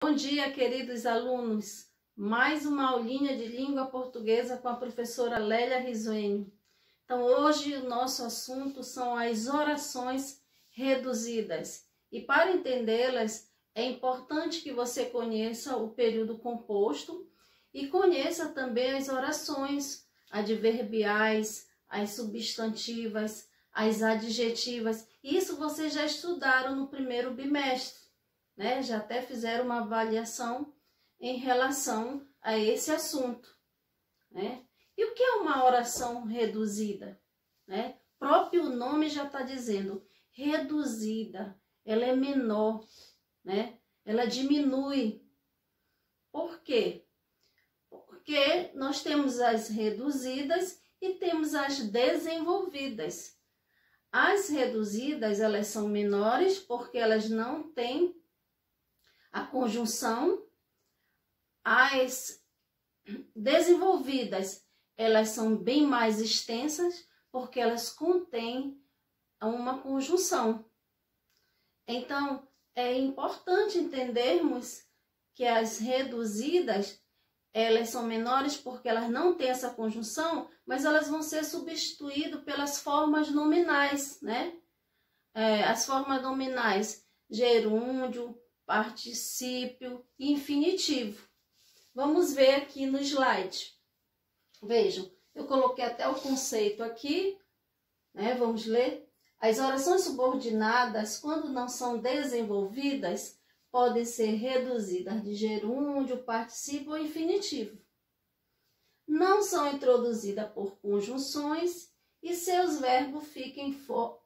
Bom dia, queridos alunos. Mais uma aulinha de língua portuguesa com a professora Lélia Risuênio. Então, hoje o nosso assunto são as orações reduzidas. E para entendê-las, é importante que você conheça o período composto e conheça também as orações adverbiais, as substantivas, as adjetivas. Isso vocês já estudaram no primeiro bimestre, né? Já até fizeram uma avaliação em relação a esse assunto, né? E o que é uma oração reduzida, né? O próprio nome já está dizendo, reduzida, ela é menor, né? Ela diminui. Por quê? Porque nós temos as reduzidas e temos as desenvolvidas. As reduzidas, elas são menores porque elas não têm a conjunção. As desenvolvidas, elas são bem mais extensas porque elas contêm uma conjunção. Então, é importante entendermos que as reduzidas, elas são menores porque elas não têm essa conjunção, mas elas vão ser substituídas pelas formas nominais, né? As formas nominais, gerúndio, particípio e infinitivo. Vamos ver aqui no slide. Vejam, eu coloquei até o conceito aqui, né? Vamos ler. As orações subordinadas, quando não são desenvolvidas, podem ser reduzidas de gerúndio, particípio ou infinitivo. Não são introduzidas por conjunções e seus verbos ficam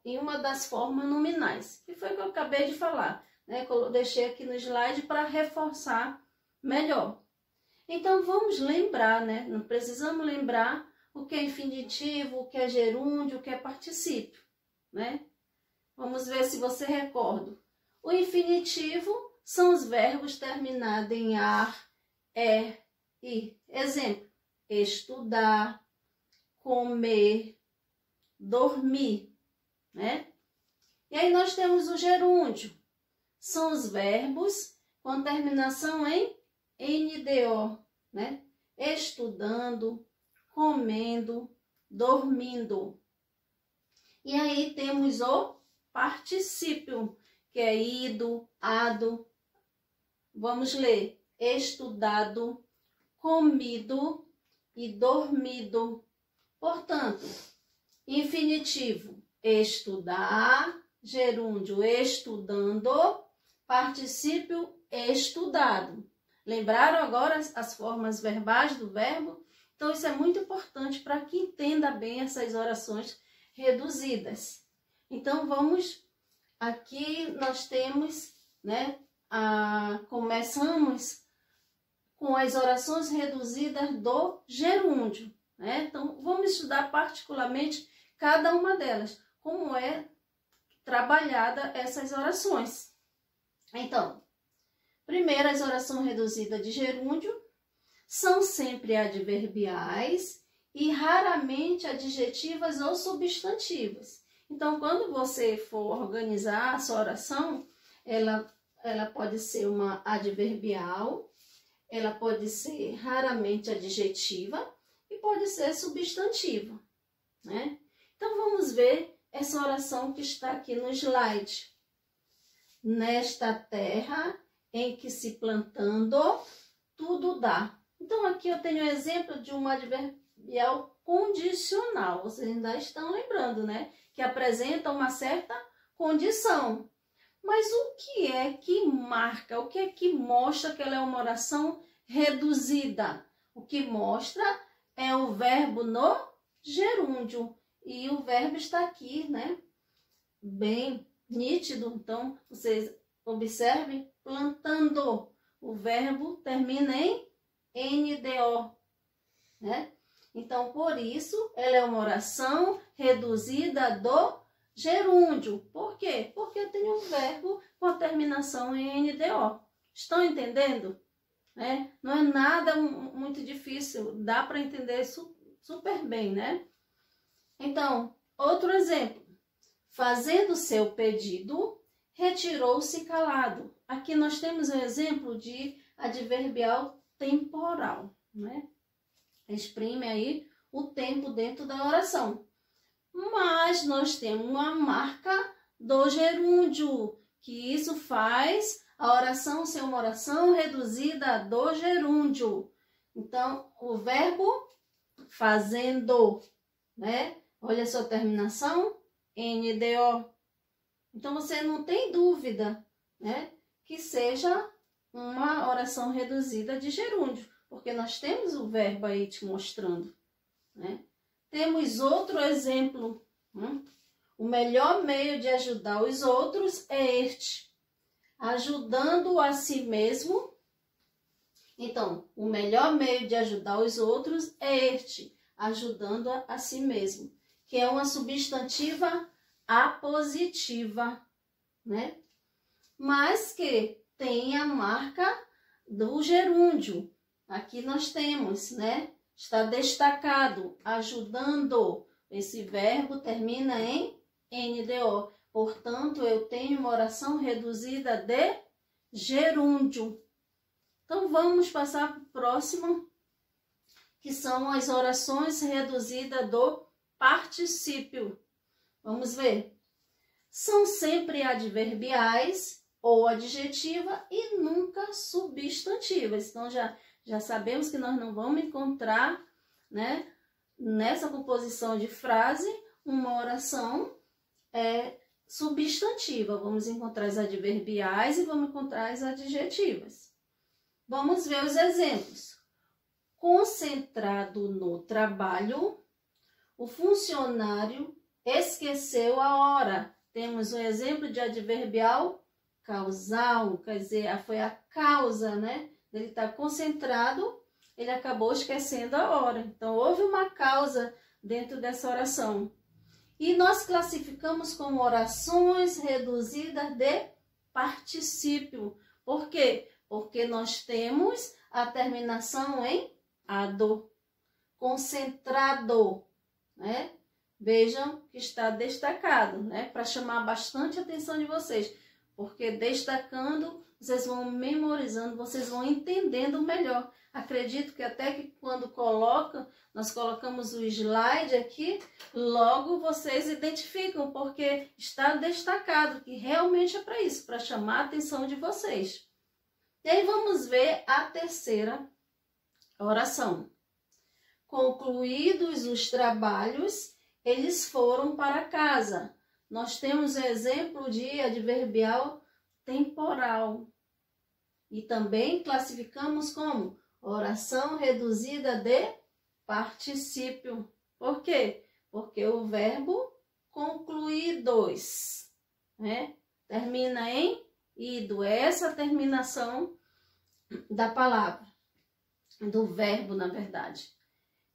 em uma das formas nominais, que foi o que eu acabei de falar, né? Eu deixei aqui no slide para reforçar melhor. Então, vamos lembrar, né? Não precisamos lembrar o que é infinitivo, o que é gerúndio, o que é particípio, né? Vamos ver se você recorda. O infinitivo são os verbos terminados em ar, i. Exemplo, estudar, comer, dormir, né? E aí nós temos o gerúndio. São os verbos com terminação em NDO, né? Estudando, comendo, dormindo. E aí temos o particípio, que é ido, ado. Vamos ler. Estudado, comido e dormido. Portanto, infinitivo, estudar, gerúndio, estudando, particípio, estudado. Lembraram agora as formas verbais do verbo? Então, isso é muito importante para que entenda bem essas orações reduzidas. Então, vamos, aqui nós temos, né, começamos com as orações reduzidas do gerúndio, né? Então, vamos estudar particularmente cada uma delas, como é trabalhada essas orações. Então, primeiro, as orações reduzidas de gerúndio são sempre adverbiais e raramente adjetivas ou substantivas. Então, quando você for organizar a sua oração, ela pode ser uma adverbial, ela pode ser raramente adjetiva e pode ser substantiva, né? Então, vamos ver essa oração que está aqui no slide. Nesta terra em que se plantando, tudo dá. Então, aqui eu tenho um exemplo de uma adverbial condicional. Vocês ainda estão lembrando, né? Que apresenta uma certa condição. Mas o que é que marca, o que é que mostra que ela é uma oração reduzida? O que mostra é o verbo no gerúndio. E o verbo está aqui, né? Bem nítido. Então, vocês observem, plantando. O verbo termina em NDO, né? Então, por isso, ela é uma oração reduzida do gerúndio. Por quê? Porque eu tenho um verbo com a terminação em NDO. Estão entendendo? Né? Não é nada muito difícil, dá para entender super bem, né? Então, outro exemplo. Fazendo seu pedido, retirou-se calado. aqui nós temos um exemplo de adverbial temporal, né? Exprime aí o tempo dentro da oração. Mas nós temos uma marca do gerúndio, que isso faz a oração ser uma oração reduzida do gerúndio. Então, o verbo fazendo, né? Olha a sua terminação, NDO. Então, você não tem dúvida, né, que seja uma oração reduzida de gerúndio, porque nós temos o verbo aí te mostrando, né? Temos outro exemplo. O melhor meio de ajudar os outros é este, ajudando a si mesmo. Então, o melhor meio de ajudar os outros é este, ajudando a si mesmo, que é uma substantiva apositiva, né? Mas que tem a marca do gerúndio. Aqui nós temos, né? Está destacado, ajudando. Esse verbo termina em NDO. Portanto, eu tenho uma oração reduzida de gerúndio. Então, vamos passar para o próximo, que são as orações reduzidas do particípio. Vamos ver. São sempre adverbiais ou adjetiva e nunca substantivas. Então, já sabemos que nós não vamos encontrar, né, nessa composição de frase uma oração substantiva. Vamos encontrar as adverbiais e vamos encontrar as adjetivas. Vamos ver os exemplos. Concentrado no trabalho, o funcionário esqueceu a hora. Temos um exemplo de adverbial causal, quer dizer, foi a causa, né? Ele está concentrado, ele acabou esquecendo a hora. Então, houve uma causa dentro dessa oração. E nós classificamos como orações reduzidas de particípio. Por quê? Porque nós temos a terminação em ado, concentrado, né? Vejam que está destacado, né? Para chamar bastante a atenção de vocês, porque destacando, vocês vão memorizando, vocês vão entendendo melhor. Acredito que até que quando nós colocamos o slide aqui, logo vocês identificam, porque está destacado, que realmente é para isso, para chamar a atenção de vocês. E aí vamos ver a terceira oração. Concluídos os trabalhos, eles foram para casa. Nós temos o exemplo de adverbial temporal. E também classificamos como oração reduzida de particípio. Por quê? Porque o verbo concluídos, né, termina em ido. Essa terminação da palavra, do verbo, na verdade.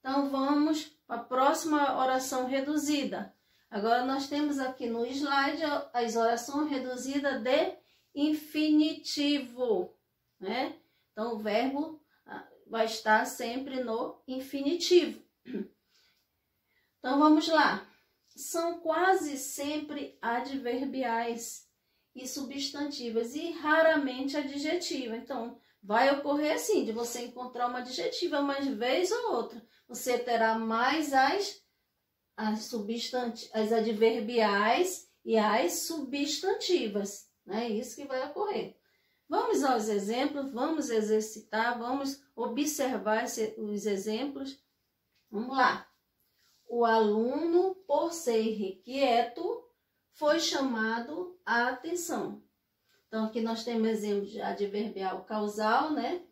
Então, vamos para a próxima oração reduzida. Agora, nós temos aqui no slide as orações reduzidas de infinitivo, né? Então, o verbo vai estar sempre no infinitivo. Então, vamos lá. São quase sempre adverbiais e substantivas e raramente adjetiva. Então, vai ocorrer assim, de você encontrar uma adjetiva, mas vez ou outra, você terá mais as adverbiais e as substantivas, né? Isso que vai ocorrer. Vamos aos exemplos, vamos exercitar, vamos observar os exemplos. Vamos lá. O aluno, por ser irrequieto, foi chamado a atenção. Então, aqui nós temos exemplo de adverbial causal, né?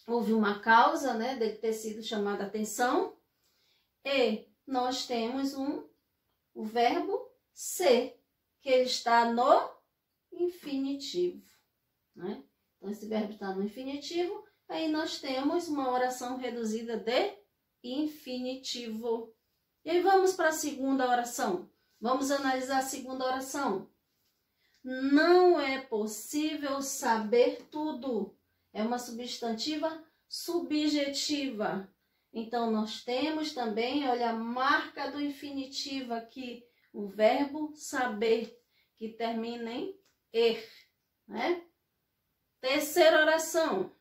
Houve uma causa, né, dele ter sido chamado a atenção. E nós temos o verbo ser, que ele está no infinitivo, né? Então, esse verbo está no infinitivo. Aí nós temos uma oração reduzida de infinitivo. E aí vamos para a segunda oração. Vamos analisar a segunda oração. Não é possível saber tudo. É uma substantiva subjetiva. Então, nós temos também, olha, a marca do infinitivo aqui, o verbo saber, que termina em er, né? Terceira oração.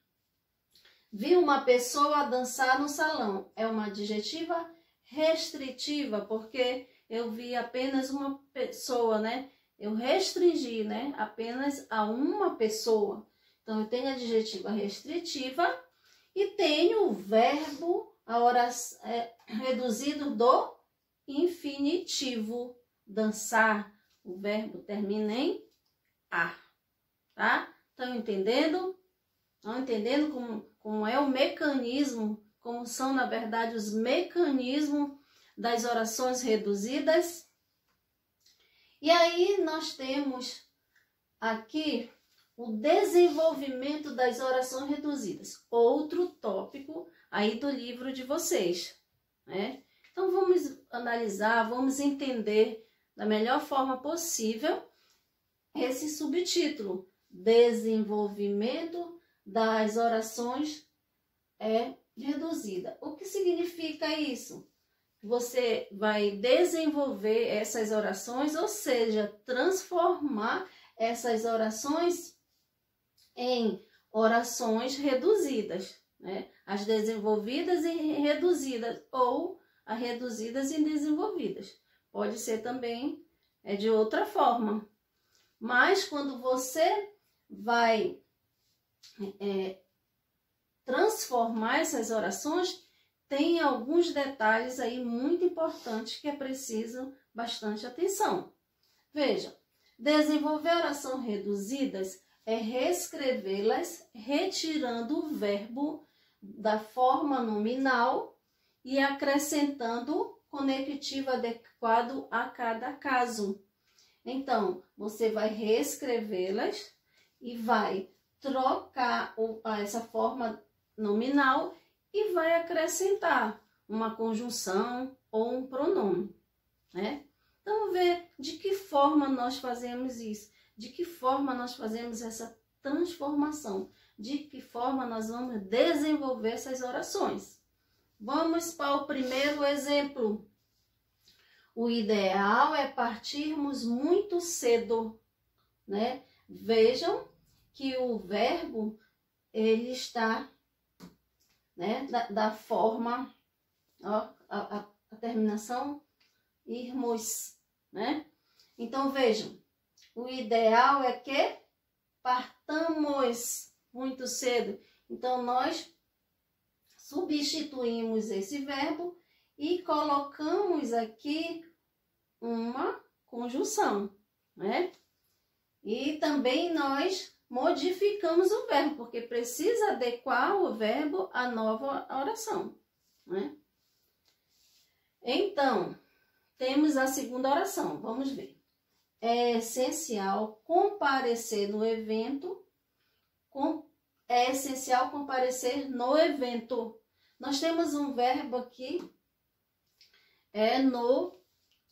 Vi uma pessoa dançar no salão. É uma adjetiva restritiva, porque eu vi apenas uma pessoa, né? Eu restringi, né? Apenas a uma pessoa. Então, eu tenho a adjetiva restritiva e tenho o verbo, a oração, reduzido do infinitivo. Dançar, o verbo termina em a, tá? Estão entendendo? Estão entendendo como é o mecanismo, como são, na verdade, os mecanismos das orações reduzidas? E aí nós temos aqui o desenvolvimento das orações reduzidas, outro tópico aí do livro de vocês, né? Então vamos analisar, vamos entender da melhor forma possível esse subtítulo, desenvolvimento das orações reduzida. O que significa isso? Você vai desenvolver essas orações, ou seja, transformar essas orações em orações reduzidas, né? As desenvolvidas e reduzidas, ou as reduzidas e desenvolvidas. Pode ser também de outra forma. Mas quando você vai transformar essas orações, tem alguns detalhes aí muito importantes que é preciso bastante atenção. Veja, desenvolver orações reduzidas é reescrevê-las retirando o verbo da forma nominal e acrescentando conectivo adequado a cada caso. Então, você vai reescrevê-las e vai trocar essa forma nominal e vai acrescentar uma conjunção ou um pronome, né? Então, vamos ver de que forma nós fazemos isso, de que forma nós fazemos essa transformação, de que forma nós vamos desenvolver essas orações. Vamos para o primeiro exemplo. O ideal é partirmos muito cedo, né? Vejam que o verbo, ele está, né, da forma, ó, a terminação irmos, né? Então, vejam, o ideal é que partamos muito cedo. Então, nós substituímos esse verbo e colocamos aqui uma conjunção, né? E também nós modificamos o verbo, porque precisa adequar o verbo à nova oração, né? Então, temos a segunda oração, vamos ver. É essencial comparecer no evento, é essencial comparecer no evento. Nós temos um verbo aqui,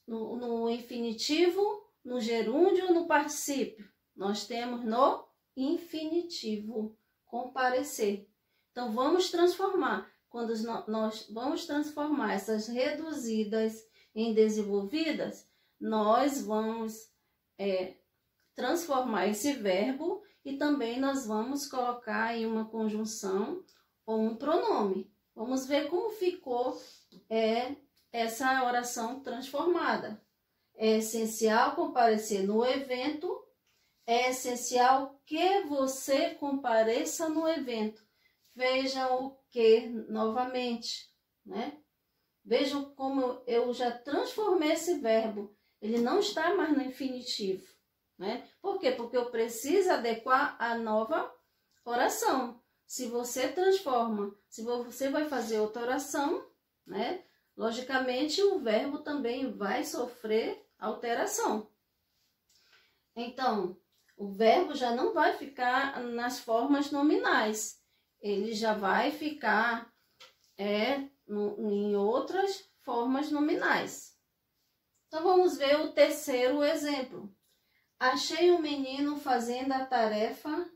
no infinitivo, no gerúndio, no particípio. Nós temos no infinitivo, comparecer. Então, vamos transformar. Quando nós vamos transformar essas reduzidas em desenvolvidas, nós vamos transformar esse verbo e também nós vamos colocar em uma conjunção ou um pronome. Vamos ver como ficou essa oração transformada. É essencial comparecer no evento. É essencial que você compareça no evento. Vejam o que novamente, né? Vejam como eu já transformei esse verbo. Ele não está mais no infinitivo, né? Por quê? Porque eu preciso adequar a nova oração. Se você transforma, se você vai fazer outra oração, né? Logicamente, o verbo também vai sofrer alteração. Então, o verbo já não vai ficar nas formas nominais. Ele já vai ficar em outras formas nominais. Então, vamos ver o terceiro exemplo. Achei um menino fazendo a tarefa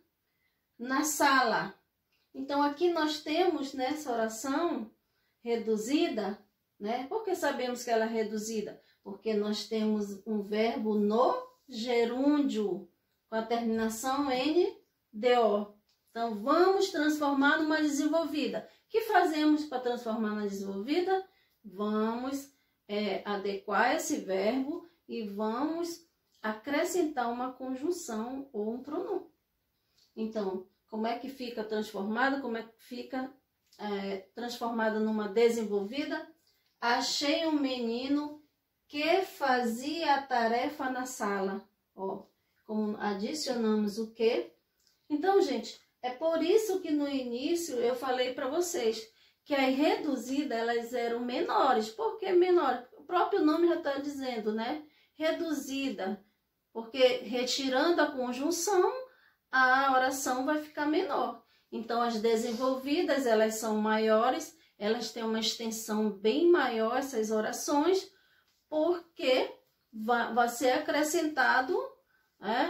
na sala. Então, aqui nós temos nessa oração reduzida, né? Por que sabemos que ela é reduzida? Porque nós temos um verbo no gerúndio. com a terminação NDO. Então, vamos transformar numa desenvolvida. O que fazemos para transformar na desenvolvida? Vamos adequar esse verbo e vamos acrescentar uma conjunção ou um pronome. Então, como é que fica transformada? Como é que fica transformada numa desenvolvida? Achei um menino que fazia a tarefa na sala. Ó, como adicionamos o que. Então, gente, é por isso que no início eu falei para vocês que as reduzidas, elas eram menores. Por que menores? O próprio nome já está dizendo, né? Reduzida. Porque retirando a conjunção, a oração vai ficar menor. Então, as desenvolvidas, elas são maiores, elas têm uma extensão bem maior, essas orações, porque vai ser acrescentado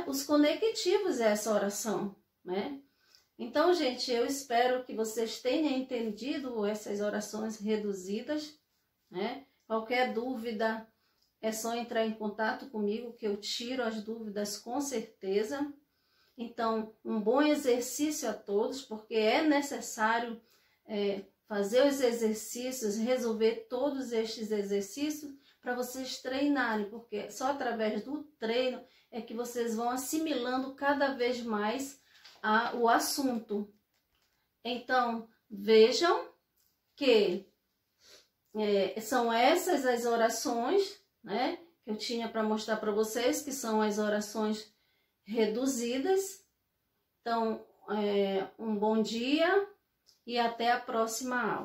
os conectivos a essa oração, né? Então, gente, eu espero que vocês tenham entendido essas orações reduzidas, né? Qualquer dúvida, é só entrar em contato comigo, que eu tiro as dúvidas com certeza. Então, um bom exercício a todos, porque é necessário fazer os exercícios, resolver todos estes exercícios para vocês treinarem, porque só através do treino é que vocês vão assimilando cada vez mais o assunto. Então, vejam que são essas as orações, né, que eu tinha para mostrar para vocês, que são as orações reduzidas. Então, um bom dia e até a próxima aula.